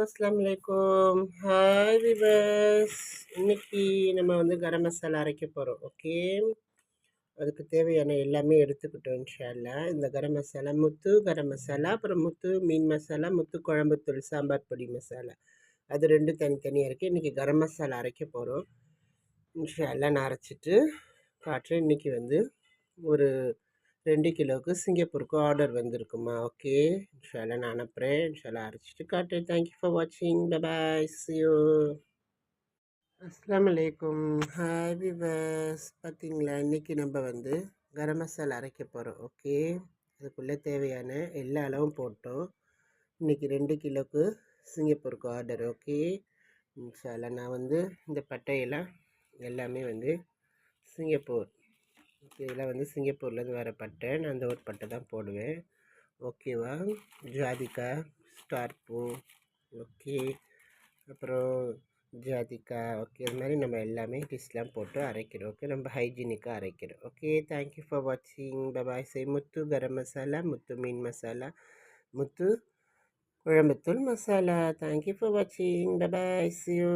அஸ்ஸலாமு அலைக்கும். Hi viewers. இன்னைக்கு நம்ம வந்து கரம் மசாலா அரைக்க போகிறோம். ஓகே, அதுக்கு தேவையான எல்லாமே எடுத்துக்கிட்டோம் இன்ஷா அல்லாஹ். இந்த கரம் மசாலா முத்து கரம் மசாலா, அப்புறம் முத்து மீன் மசாலா, முத்து குழம்புத்தூள் சாம்பார் பொடி மசாலா, அது ரெண்டும் தனித்தனியாக இருக்குது. இன்றைக்கி கரம் மசாலா அரைக்க போகிறோம் இன்ஷா அல்லாஹ். நான் அரைச்சிட்டு காட்டுறேன். இன்றைக்கி வந்து ஒரு 2 கிலோவுக்கு சிங்கப்பூருக்கு ஆர்டர் வந்திருக்குமா. ஓகே, இன்ஷால்லா நான் அனுப்புகிறேன். இன்ஷால்லா அரைச்சிட்டு காட்டுறேன். தேங்க்யூ ஃபார் வாட்சிங். Bye bye, see you. அஸ்ஸலாமு அலைக்கும். Hi viewers. பார்த்தீங்களா, இன்றைக்கி நம்ம வந்து கரம் மசாலா அரைக்க போகிறோம். ஓகே, அதுக்குள்ளே தேவையான எல்லா அளவும் போட்டோம். இன்றைக்கி 2 கிலோவுக்கு சிங்கப்பூருக்கு ஆர்டர். ஓகே, இன்ஷால்லா நான் வந்து இந்த பட்டையெல்லாம் எல்லாமே வந்து சிங்கப்பூர், இதெல்லாம் வந்து சிங்கப்பூர்லேருந்து வர பட்டை. நான் அந்த ஒரு பட்டை தான் போடுவேன். ஓகேவா. ஜாதிக்காய், ஸ்டார் பூ, ஓகே, அப்புறம் ஜாதிக்காய், ஓகே, இது மாதிரி நம்ம எல்லாமே டிஷ்லாம் போட்டு அரைக்கிறோம். ஓகே, நம்ம ஹைஜீனிக்காக அரைக்கிறோம். ஓகே, தேங்க்யூ ஃபார் வாட்சிங். பபாய். சே முத்து கரம் மசாலா, முத்து மீன் மசாலா, முத்து குழம்புத்தூள் மசாலா. தேங்க்யூ ஃபார் வாட்சிங். Bye bye, see you.